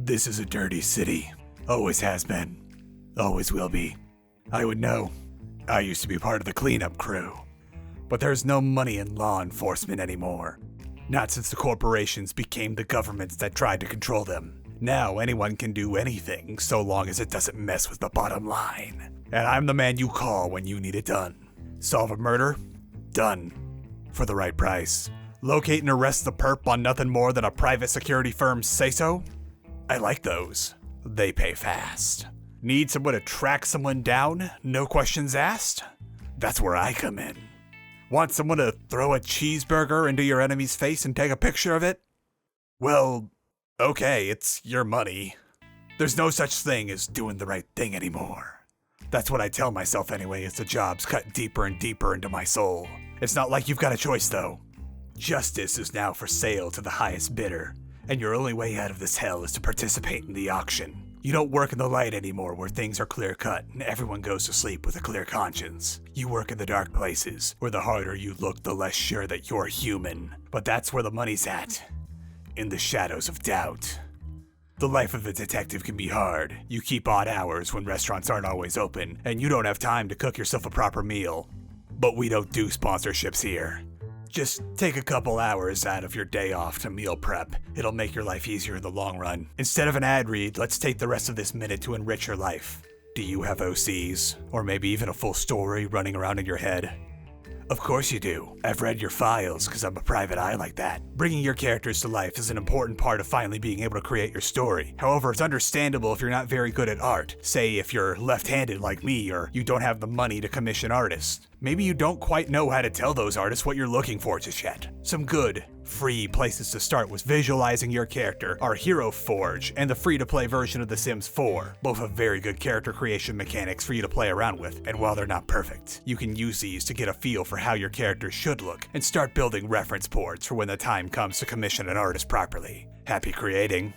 This is a dirty city. Always has been. Always will be. I would know. I used to be part of the cleanup crew. But there's no money in law enforcement anymore. Not since the corporations became the governments that tried to control them. Now anyone can do anything so long as it doesn't mess with the bottom line. And I'm the man you call when you need it done. Solve a murder? Done. For the right price. Locate and arrest the perp on nothing more than a private security firm's say-so? I like those. They pay fast. Need someone to track someone down? No questions asked? That's where I come in. Want someone to throw a cheeseburger into your enemy's face and take a picture of it? Well, okay, it's your money. There's no such thing as doing the right thing anymore. That's what I tell myself anyway as the jobs cut deeper and deeper into my soul. It's not like you've got a choice though. Justice is now for sale to the highest bidder, and your only way out of this hell is to participate in the auction. You don't work in the light anymore where things are clear-cut and everyone goes to sleep with a clear conscience. You work in the dark places, where the harder you look, the less sure that you're human. But that's where the money's at. In the shadows of doubt. The life of a detective can be hard. You keep odd hours when restaurants aren't always open, and you don't have time to cook yourself a proper meal. But we don't do sponsorships here. Just take a couple hours out of your day off to meal prep. It'll make your life easier in the long run. Instead of an ad read, let's take the rest of this minute to enrich your life. Do you have OCs? Or maybe even a full story running around in your head? Of course you do. I've read your files because I'm a private eye like that. Bringing your characters to life is an important part of finally being able to create your story. However, it's understandable if you're not very good at art. Say if you're left-handed like me, or you don't have the money to commission artists. Maybe you don't quite know how to tell those artists what you're looking for just yet. Some good, free places to start was visualizing your character, our Hero Forge, and the free-to-play version of The Sims 4. Both have very good character creation mechanics for you to play around with, and while they're not perfect, you can use these to get a feel for how your character should look, and start building reference boards for when the time comes to commission an artist properly. Happy creating.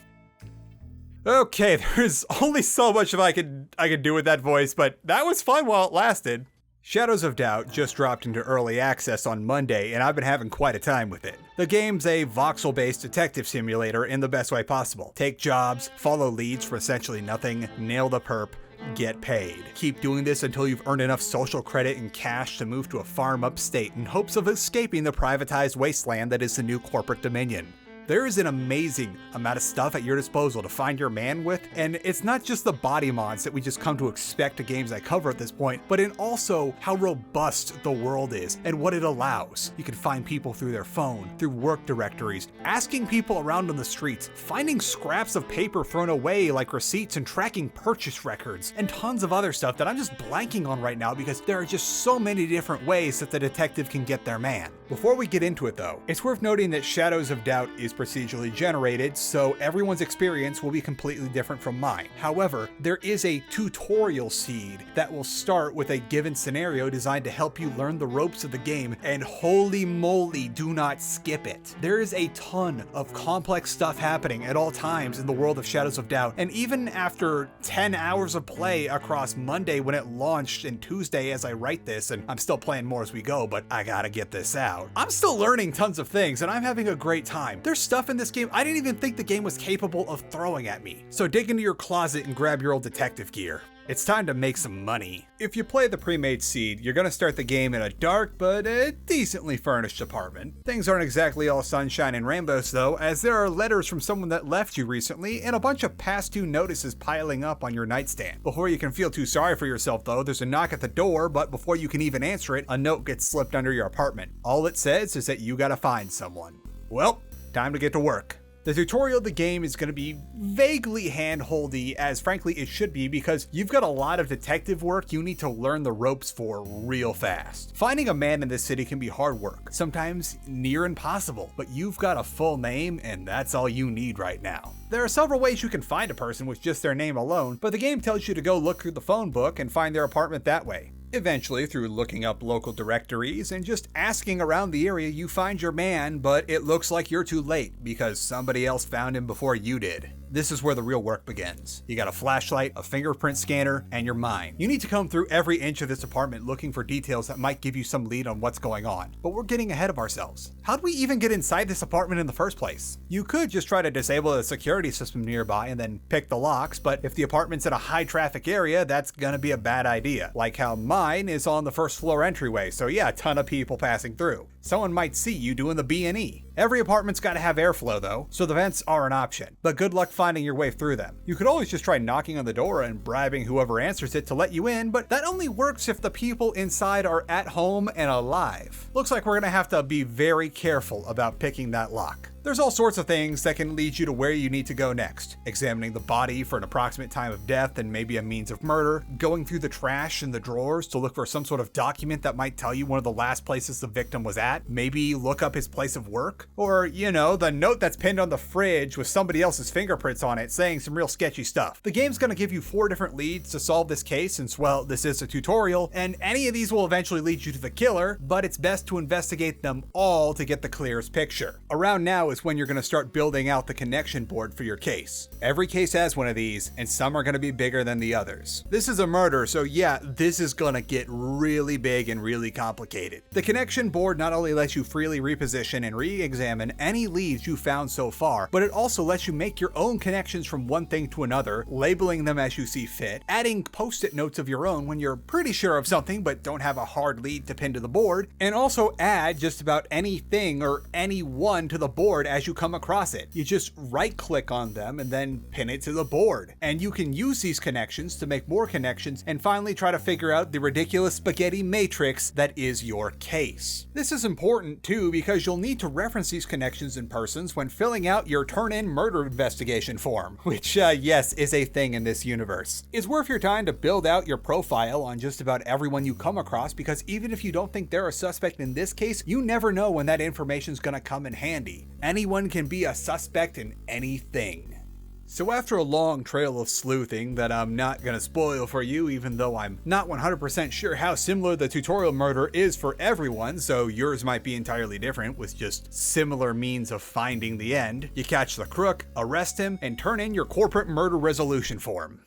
Okay, there's only so much I could do with that voice, but that was fun while it lasted. Shadows of Doubt just dropped into early access on Monday, and I've been having quite a time with it. The game's a voxel-based detective simulator in the best way possible. Take jobs, follow leads for essentially nothing, nail the perp, get paid. Keep doing this until you've earned enough social credit and cash to move to a farm upstate in hopes of escaping the privatized wasteland that is the new corporate dominion. There is an amazing amount of stuff at your disposal to find your man with, and it's not just the body mods that we just come to expect to games I cover at this point, but in also how robust the world is and what it allows. You can find people through their phone, through work directories, asking people around on the streets, finding scraps of paper thrown away like receipts and tracking purchase records, and tons of other stuff that I'm just blanking on right now because there are just so many different ways that the detective can get their man. Before we get into it though, it's worth noting that Shadows of Doubt is procedurally generated, so everyone's experience will be completely different from mine. However, there is a tutorial seed that will start with a given scenario designed to help you learn the ropes of the game, and holy moly, do not skip it. There is a ton of complex stuff happening at all times in the world of Shadows of Doubt, and even after 10 hours of play across Monday when it launched and Tuesday as I write this, and I'm still playing more as we go, but I gotta get this out. I'm still learning tons of things, and I'm having a great time. There's stuff in this game I didn't even think the game was capable of throwing at me. So dig into your closet and grab your old detective gear. It's time to make some money. If you play the pre-made seed, you're gonna start the game in a dark but a decently furnished apartment. Things aren't exactly all sunshine and rainbows though, as there are letters from someone that left you recently and a bunch of past due notices piling up on your nightstand. Before you can feel too sorry for yourself though, there's a knock at the door, but before you can even answer it, a note gets slipped under your apartment. All it says is that you gotta find someone. Well, time to get to work. The tutorial of the game is going to be vaguely hand-holdy, as frankly it should be, because you've got a lot of detective work you need to learn the ropes for real fast. Finding a man in this city can be hard work, sometimes near impossible, but you've got a full name and that's all you need right now. There are several ways you can find a person with just their name alone, but the game tells you to go look through the phone book and find their apartment that way. Eventually, through looking up local directories and just asking around the area, you find your man, but it looks like you're too late because somebody else found him before you did. This is where the real work begins. You got a flashlight, a fingerprint scanner, and your mind. You need to comb through every inch of this apartment looking for details that might give you some lead on what's going on. But we're getting ahead of ourselves. How'd we even get inside this apartment in the first place? You could just try to disable a security system nearby and then pick the locks, but if the apartment's in a high traffic area, that's gonna be a bad idea. Like how mine is on the first floor entryway, so yeah, a ton of people passing through. Someone might see you doing the B&E. Every apartment's gotta have airflow though, so the vents are an option, but good luck finding your way through them. You could always just try knocking on the door and bribing whoever answers it to let you in, but that only works if the people inside are at home and alive. Looks like we're gonna have to be very careful about picking that lock. There's all sorts of things that can lead you to where you need to go next. Examining the body for an approximate time of death and maybe a means of murder, going through the trash and the drawers to look for some sort of document that might tell you one of the last places the victim was at, maybe look up his place of work, or, the note that's pinned on the fridge with somebody else's fingerprints on it saying some real sketchy stuff. The game's gonna give you 4 different leads to solve this case since, well, this is a tutorial, and any of these will eventually lead you to the killer, but it's best to investigate them all to get the clearest picture. Around now is when you're going to start building out the connection board for your case. Every case has one of these, and some are going to be bigger than the others. This is a murder, so yeah, this is going to get really big and really complicated. The connection board not only lets you freely reposition and re-examine any leads you found so far, but it also lets you make your own connections from one thing to another, labeling them as you see fit, adding post-it notes of your own when you're pretty sure of something but don't have a hard lead to pin to the board, and also add just about anything or anyone to the board as you come across it. You just right click on them and then pin it to the board. And you can use these connections to make more connections and finally try to figure out the ridiculous spaghetti matrix that is your case. This is important too because you'll need to reference these connections and persons when filling out your turn-in murder investigation form, which yes, is a thing in this universe. It's worth your time to build out your profile on just about everyone you come across because even if you don't think they're a suspect in this case, you never know when that information's gonna come in handy. Anyone can be a suspect in anything. So after a long trail of sleuthing that I'm not gonna spoil for you, even though I'm not 100% sure how similar the tutorial murder is for everyone, so yours might be entirely different with just similar means of finding the end, you catch the crook, arrest him, and turn in your corporate murder resolution form.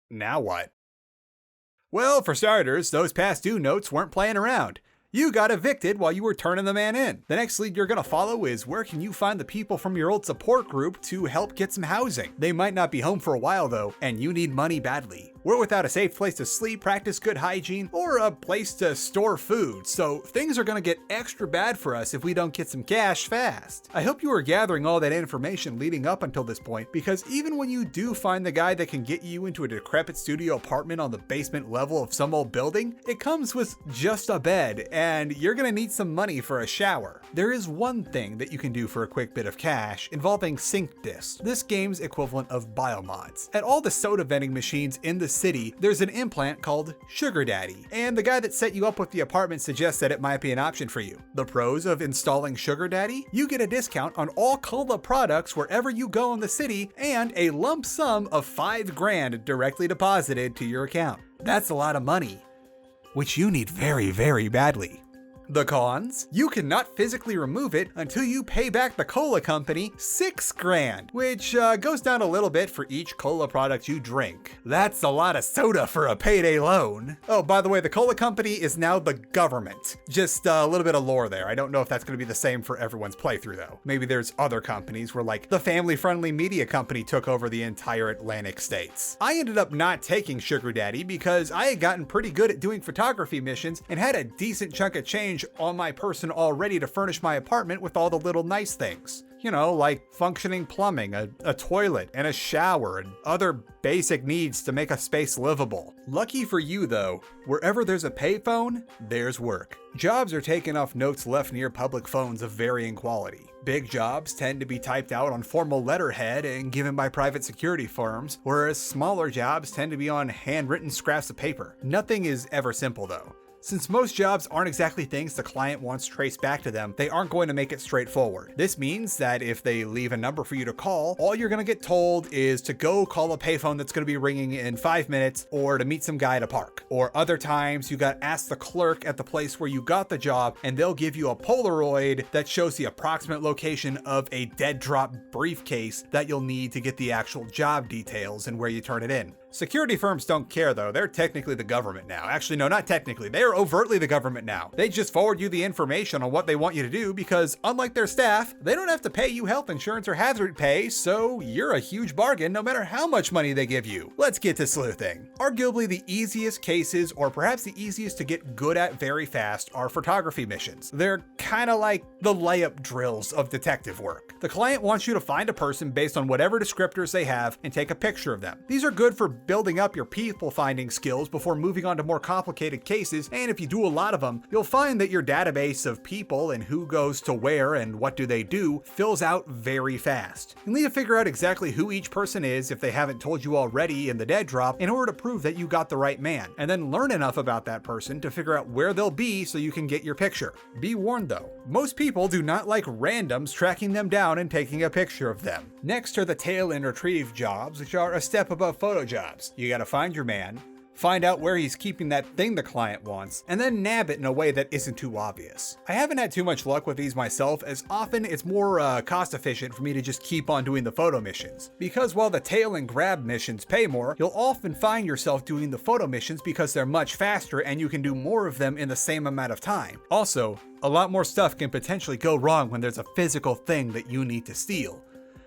Now what? Well, for starters, those past due notes weren't playing around. You got evicted while you were turning the man in. The next lead you're gonna follow is where can you find the people from your old support group to help get some housing. They might not be home for a while though, and you need money badly. We're without a safe place to sleep, practice good hygiene, or a place to store food, so things are gonna get extra bad for us if we don't get some cash fast. I hope you are gathering all that information leading up until this point, because even when you do find the guy that can get you into a decrepit studio apartment on the basement level of some old building, it comes with just a bed, and you're gonna need some money for a shower. There is one thing that you can do for a quick bit of cash involving sync discs, this game's equivalent of biomods. At all the soda vending machines in the city, there's an implant called Sugar Daddy, and the guy that set you up with the apartment suggests that it might be an option for you. The pros of installing Sugar Daddy? You get a discount on all cola products wherever you go in the city, and a lump sum of $5 grand directly deposited to your account. That's a lot of money, which you need very, very badly. The cons? You cannot physically remove it until you pay back the cola company $6 grand, which goes down a little bit for each cola product you drink. That's a lot of soda for a payday loan. Oh, by the way, the cola company is now the government. Just a little bit of lore there. I don't know if that's going to be the same for everyone's playthrough though. Maybe there's other companies where like the family-friendly media company took over the entire Atlantic states. I ended up not taking Sugar Daddy because I had gotten pretty good at doing photography missions and had a decent chunk of change on my person already to furnish my apartment with all the little nice things. You know, like functioning plumbing, a toilet, and a shower, and other basic needs to make a space livable. Lucky for you though, wherever there's a payphone, there's work. Jobs are taken off notes left near public phones of varying quality. Big jobs tend to be typed out on formal letterhead and given by private security firms, whereas smaller jobs tend to be on handwritten scraps of paper. Nothing is ever simple though. Since most jobs aren't exactly things the client wants traced back to them, they aren't going to make it straightforward. This means that if they leave a number for you to call, all you're going to get told is to go call a payphone that's going to be ringing in 5 minutes, or to meet some guy at a park. Or other times you got asked the clerk at the place where you got the job, and they'll give you a Polaroid that shows the approximate location of a dead drop briefcase that you'll need to get the actual job details and where you turn it in. Security firms don't care though, they're technically the government now. Actually, no, not technically, they're overtly the government now. They just forward you the information on what they want you to do because, unlike their staff, they don't have to pay you health insurance or hazard pay, so you're a huge bargain no matter how much money they give you. Let's get to sleuthing. Arguably the easiest cases, or perhaps the easiest to get good at very fast, are photography missions. They're kinda like the layup drills of detective work. The client wants you to find a person based on whatever descriptors they have and take a picture of them. These are good for building up your people finding skills before moving on to more complicated cases, and if you do a lot of them, you'll find that your database of people and who goes to where and what do they do fills out very fast. You'll need to figure out exactly who each person is if they haven't told you already in the dead drop in order to prove that you got the right man, and then learn enough about that person to figure out where they'll be so you can get your picture. Be warned though, most people do not like randoms tracking them down and taking a picture of them. Next are the tail and retrieve jobs, which are a step above photo jobs. You gotta find your man, find out where he's keeping that thing the client wants, and then nab it in a way that isn't too obvious. I haven't had too much luck with these myself, as often it's more cost efficient for me to just keep on doing the photo missions. Because while the tail and grab missions pay more, you'll often find yourself doing the photo missions because they're much faster and you can do more of them in the same amount of time. Also, a lot more stuff can potentially go wrong when there's a physical thing that you need to steal.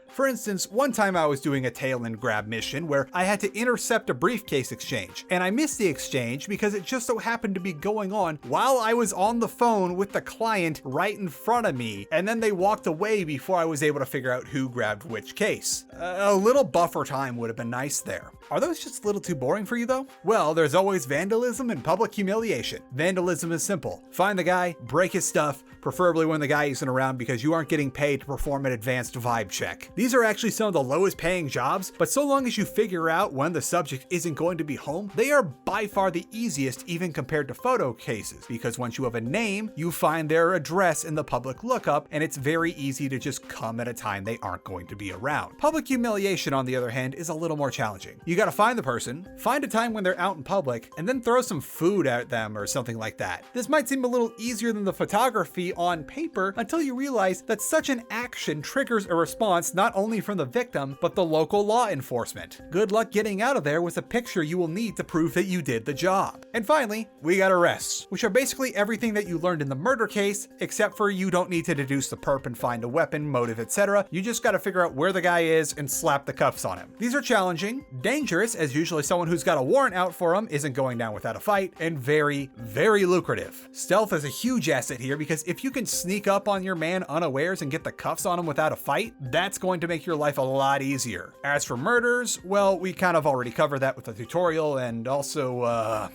For instance, one time I was doing a tail and grab mission where I had to intercept a briefcase exchange, and I missed the exchange because it just so happened to be going on while I was on the phone with the client right in front of me, and then they walked away before I was able to figure out who grabbed which case. A little buffer time would have been nice there. Are those just a little too boring for you though? Well, there's always vandalism and public humiliation. Vandalism is simple. Find the guy, break his stuff, preferably when the guy isn't around because you aren't getting paid to perform an advanced vibe check. These are actually some of the lowest paying jobs, but so long as you figure out when the subject isn't going to be home, they are by far the easiest even compared to photo cases, because once you have a name, you find their address in the public lookup, and it's very easy to just come at a time they aren't going to be around. Public humiliation, on the other hand, is a little more challenging. You gotta find the person, find a time when they're out in public, and then throw some food at them or something like that. This might seem a little easier than the photography on paper until you realize that such an action triggers a response not only from the victim, but the local law enforcement. Good luck getting out of there with a picture you will need to prove that you did the job. And finally, we got arrests, which are basically everything that you learned in the murder case, except for you don't need to deduce the perp and find a weapon, motive, etc. You just gotta figure out where the guy is and slap the cuffs on him. These are challenging, dangerous, as usually someone who's got a warrant out for him isn't going down without a fight, and very, very lucrative. Stealth is a huge asset here because if you can sneak up on your man unawares and get the cuffs on him without a fight, that's going to make your life a lot easier. As for murders, well, we kind of already covered that with the tutorial, and also,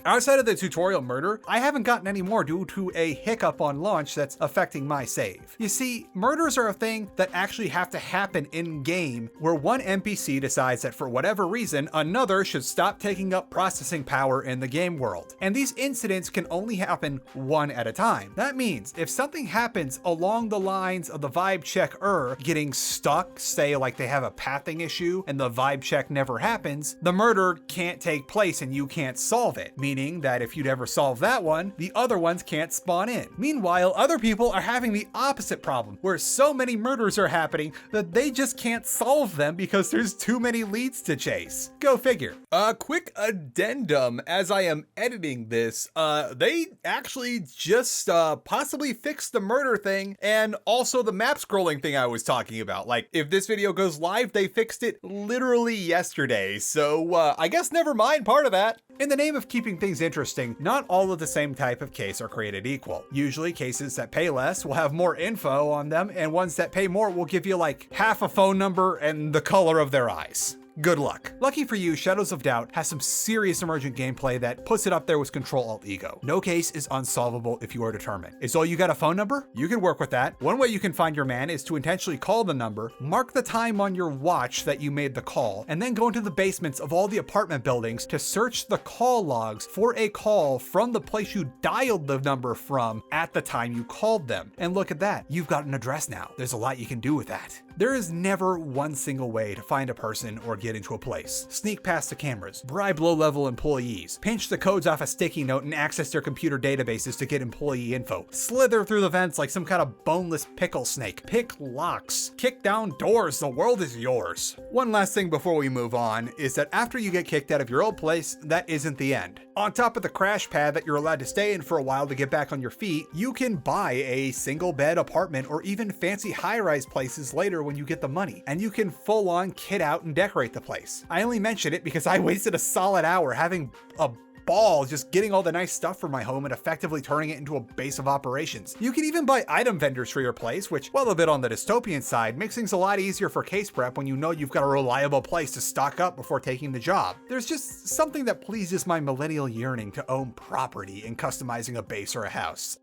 outside of the tutorial murder, I haven't gotten any more due to a hiccup on launch that's affecting my save. You see, murders are a thing that actually have to happen in-game, where one NPC decides that for whatever reason, another should stop taking up processing power in the game world. And these incidents can only happen one at a time. That means if something happens along the lines of the vibe checker getting stuck, say like they have a pathing issue and the vibe check never happens, the murder can't take place and you can't solve it, meaning that if you'd ever solve that one, the other ones can't spawn in. Meanwhile, other people are having the opposite problem, where so many murders are happening that they just can't solve them because there's too many leads to chase. Go figure. A quick addendum, as I am editing this, they actually just possibly fixed the murder thing and also the map scrolling thing I was talking about. Like, if this video goes live, they fixed it literally yesterday, so I guess never mind part of that. In the name of keeping things interesting, not all of the same type of case are created equal. Usually cases that pay less will have more info on them, and ones that pay more will give you like half a phone number and the color of their eyes. Good luck. Lucky for you, Shadows of Doubt has some serious emergent gameplay that puts it up there with Control-Alt-Ego. No case is unsolvable if you are determined. Is all you got a phone number? You can work with that. One way you can find your man is to intentionally call the number, mark the time on your watch that you made the call, and then go into the basements of all the apartment buildings to search the call logs for a call from the place you dialed the number from at the time you called them. And look at that, you've got an address now. There's a lot you can do with that. There is never one single way to find a person or get into a place. Sneak past the cameras, bribe low-level employees, pinch the codes off a sticky note and access their computer databases to get employee info, slither through the vents like some kind of boneless pickle snake, pick locks, kick down doors, the world is yours. One last thing before we move on is that after you get kicked out of your old place, that isn't the end. On top of the crash pad that you're allowed to stay in for a while to get back on your feet, you can buy a single bed apartment or even fancy high-rise places later when you get the money, and you can full-on kit out and decorate the place. I only mention it because I wasted a solid hour having a ball just getting all the nice stuff for my home and effectively turning it into a base of operations. You can even buy item vendors for your place, which, while a bit on the dystopian side, makes things a lot easier for case prep when you know you've got a reliable place to stock up before taking the job. There's just something that pleases my millennial yearning to own property in customizing a base or a house.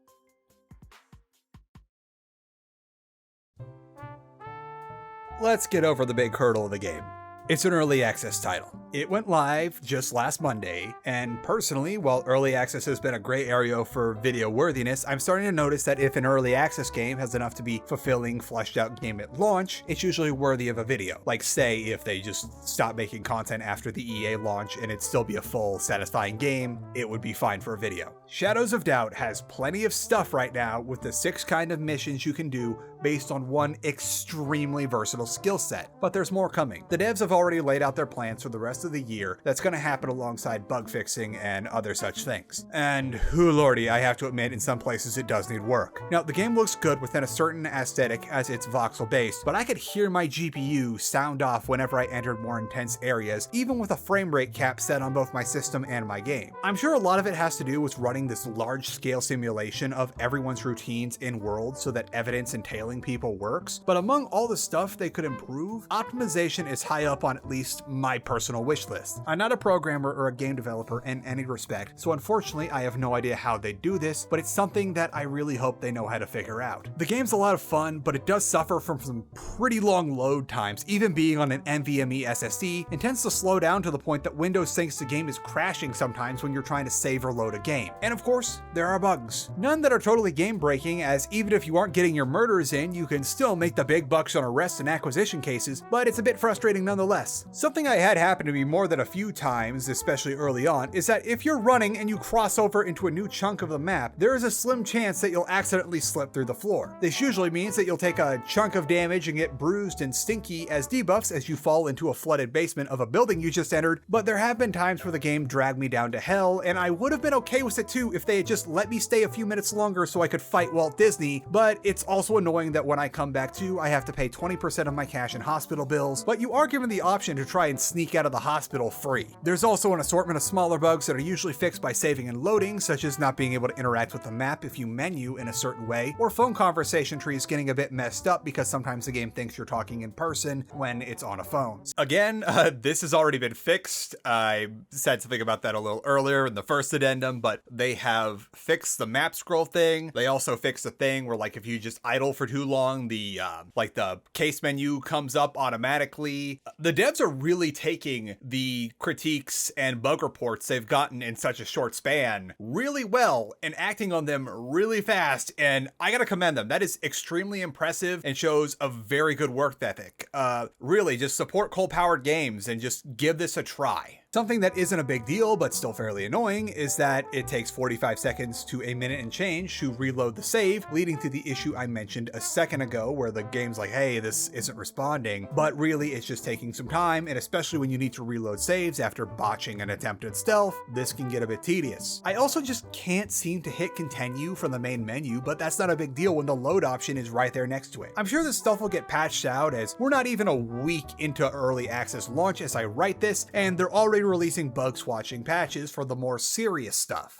Let's get over the big hurdle of the game. It's an early access title. It went live just last Monday, and personally, while early access has been a gray area for video worthiness, I'm starting to notice that if an early access game has enough to be fulfilling, fleshed out game at launch, it's usually worthy of a video. Like say if they just stop making content after the EA launch and it'd still be a full, satisfying game, it would be fine for a video. Shadows of Doubt has plenty of stuff right now with the 6 kind of missions you can do based on one extremely versatile skill set, but there's more coming. The devs have already laid out their plans for the rest of the year that's going to happen alongside bug fixing and other such things. And whoo lordy, I have to admit in some places it does need work. Now the game looks good within a certain aesthetic as it's voxel based, but I could hear my GPU sound off whenever I entered more intense areas, even with a frame rate cap set on both my system and my game. I'm sure a lot of it has to do with running this large scale simulation of everyone's routines in world so that evidence entailing people works, but among all the stuff they could improve, optimization is high up on at least my personal wish list. I'm not a programmer or a game developer in any respect, so unfortunately I have no idea how they do this, but it's something that I really hope they know how to figure out. The game's a lot of fun, but it does suffer from some pretty long load times, even being on an NVMe SSD, and tends to slow down to the point that Windows thinks the game is crashing sometimes when you're trying to save or load a game. And of course, there are bugs. None that are totally game breaking, as even if you aren't getting your murders in, you can still make the big bucks on arrests and acquisition cases, but it's a bit frustrating nonetheless. Something I had happen to me more than a few times, especially early on, is that if you're running and you cross over into a new chunk of the map, there is a slim chance that you'll accidentally slip through the floor. This usually means that you'll take a chunk of damage and get bruised and stinky as debuffs as you fall into a flooded basement of a building you just entered, but there have been times where the game dragged me down to hell, and I would have been okay with it too if they had just let me stay a few minutes longer so I could fight Walt Disney, but it's also annoying that when I come back to, I have to pay 20% of my cash in hospital bills, but you are given the option to try and sneak out of the hospital free. There's also an assortment of smaller bugs that are usually fixed by saving and loading, such as not being able to interact with the map if you menu in a certain way, or phone conversation trees getting a bit messed up because sometimes the game thinks you're talking in person when it's on a phone. Again, this has already been fixed. I said something about that a little earlier in the first addendum, but they have fixed the map scroll thing. They also fixed the thing where like if you just idle for too long, the case menu comes up automatically. The devs are really taking the critiques and bug reports they've gotten in such a short span really well and acting on them really fast, and I gotta commend them. That is extremely impressive and shows a very good work ethic. Really, just support coal-powered games and just give this a try. Something that isn't a big deal, but still fairly annoying, is that it takes 45 seconds to a minute and change to reload the save, leading to the issue I mentioned a second ago where the game's like, hey, this isn't responding, but really it's just taking some time, and especially when you need to reload saves after botching an attempt at stealth, this can get a bit tedious. I also just can't seem to hit continue from the main menu, but that's not a big deal when the load option is right there next to it. I'm sure this stuff will get patched out as we're not even a week into early access launch as I write this, and they're already releasing bug swatching patches for the more serious stuff.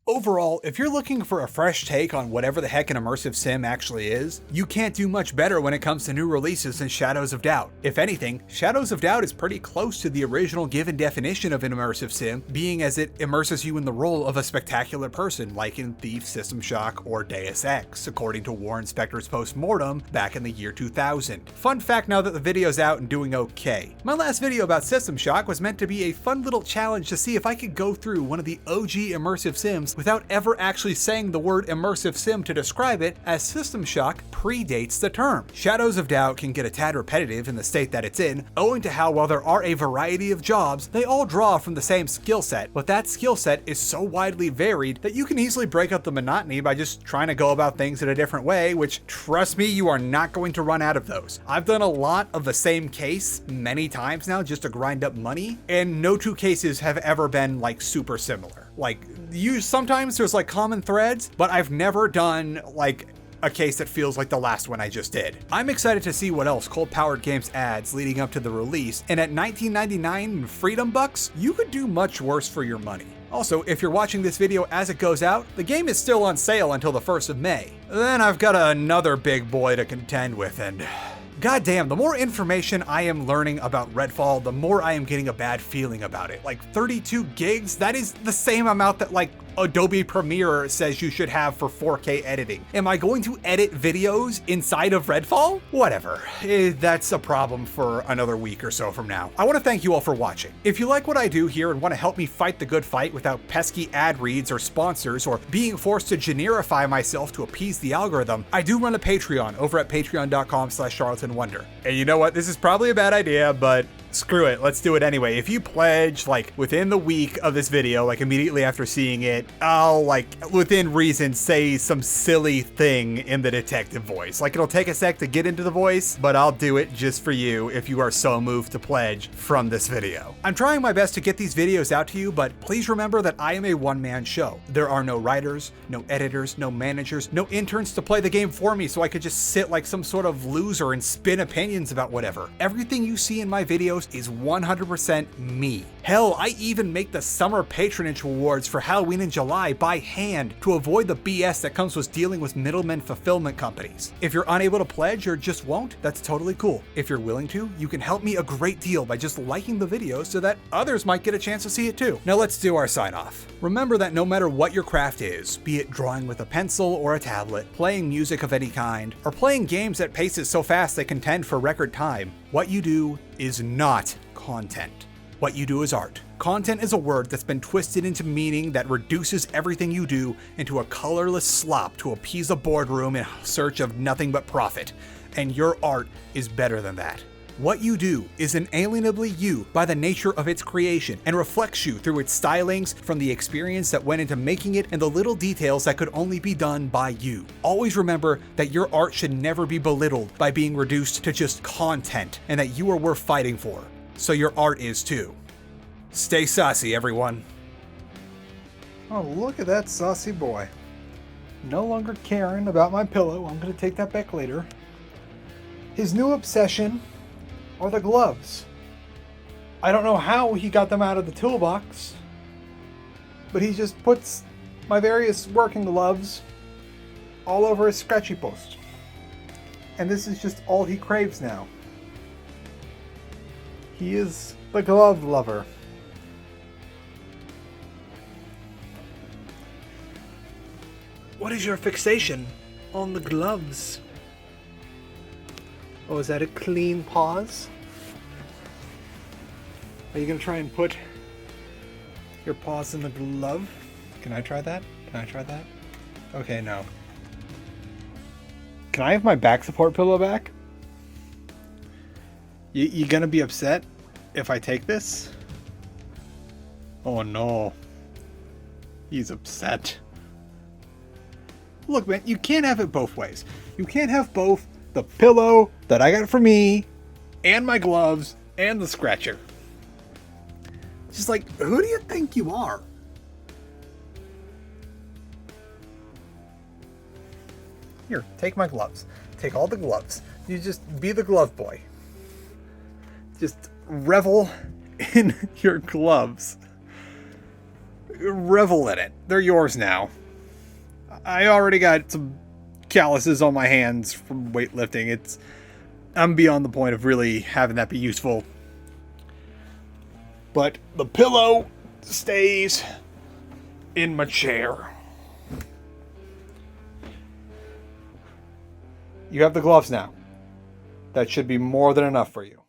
Overall, if you're looking for a fresh take on whatever the heck an immersive sim actually is, you can't do much better when it comes to new releases than Shadows of Doubt. If anything, Shadows of Doubt is pretty close to the original given definition of an immersive sim, being as it immerses you in the role of a spectacular person like in Thief, System Shock, or Deus Ex, according to Warren Spector's post-mortem back in the year 2000. Fun fact now that the video's out and doing okay. My last video about System Shock was meant to be a fun little challenge to see if I could go through one of the OG immersive sims without ever actually saying the word immersive sim to describe it, as System Shock predates the term. Shadows of Doubt can get a tad repetitive in the state that it's in, owing to how while there are a variety of jobs, they all draw from the same skill set, but that skill set is so widely varied that you can easily break up the monotony by just trying to go about things in a different way, which, trust me, you are not going to run out of those. I've done a lot of the same case many times now just to grind up money, and no two cases have ever been like super similar. Like, sometimes there's like common threads, but I've never done like a case that feels like the last one I just did. I'm excited to see what else Cold Powered Games adds leading up to the release, and at $19.99 Freedom Bucks, you could do much worse for your money. Also, if you're watching this video as it goes out, the game is still on sale until the 1st of May. Then I've got another big boy to contend with, and goddamn, the more information I am learning about Redfall, the more I am getting a bad feeling about it. Like 32 gigs, that is the same amount that like Adobe Premiere says you should have for 4K editing. Am I going to edit videos inside of Redfall? Whatever. That's a problem for another week or so from now. I want to thank you all for watching. If you like what I do here and want to help me fight the good fight without pesky ad reads or sponsors or being forced to generify myself to appease the algorithm, I do run a Patreon over at patreon.com/charlatanwonder. And you know what? This is probably a bad idea, but screw it, let's do it anyway. If you pledge like within the week of this video, like immediately after seeing it, I'll like within reason say some silly thing in the detective voice. Like it'll take a sec to get into the voice, but I'll do it just for you if you are so moved to pledge from this video. I'm trying my best to get these videos out to you, but please remember that I am a one-man show. There are no writers, no editors, no managers, no interns to play the game for me so I could just sit like some sort of loser and spin opinions about whatever. Everything you see in my videos is 100% me. Hell, I even make the summer patronage rewards for Halloween in July by hand to avoid the BS that comes with dealing with middlemen fulfillment companies. If you're unable to pledge or just won't, that's totally cool. If you're willing to, you can help me a great deal by just liking the video so that others might get a chance to see it too. Now let's do our sign off. Remember that no matter what your craft is, be it drawing with a pencil or a tablet, playing music of any kind, or playing games at paces so fast they contend for record time, what you do is not content. What you do is art. Content is a word that's been twisted into meaning that reduces everything you do into a colorless slop to appease a boardroom in search of nothing but profit. And your art is better than that. What you do is inalienably you by the nature of its creation and reflects you through its stylings from the experience that went into making it and the little details that could only be done by you. Always remember that your art should never be belittled by being reduced to just content and that you are worth fighting for. So your art is too. Stay saucy, everyone. Oh, look at that saucy boy. No longer caring about my pillow. I'm going to take that back later. His new obsession are the gloves. I don't know how he got them out of the toolbox, but he just puts my various working gloves all over his scratchy post. And this is just all he craves now. He is the glove lover. What is your fixation on the gloves? Oh, is that a clean paws? Are you gonna try and put your paws in the glove? Can I try that? Can I try that? Okay, no. Can I have my back support pillow back? You gonna be upset if I take this? Oh no. He's upset. Look, man, you can't have it both ways. You can't have both the pillow that I got for me and my gloves and the scratcher. Just like, who do you think you are? Here, take my gloves. Take all the gloves. You just be the glove boy. Just revel in your gloves. revel in it. They're yours now. I already got some calluses on my hands from weightlifting. I'm beyond the point of really having that be useful. But the pillow stays in my chair. You have the gloves now. That should be more than enough for you.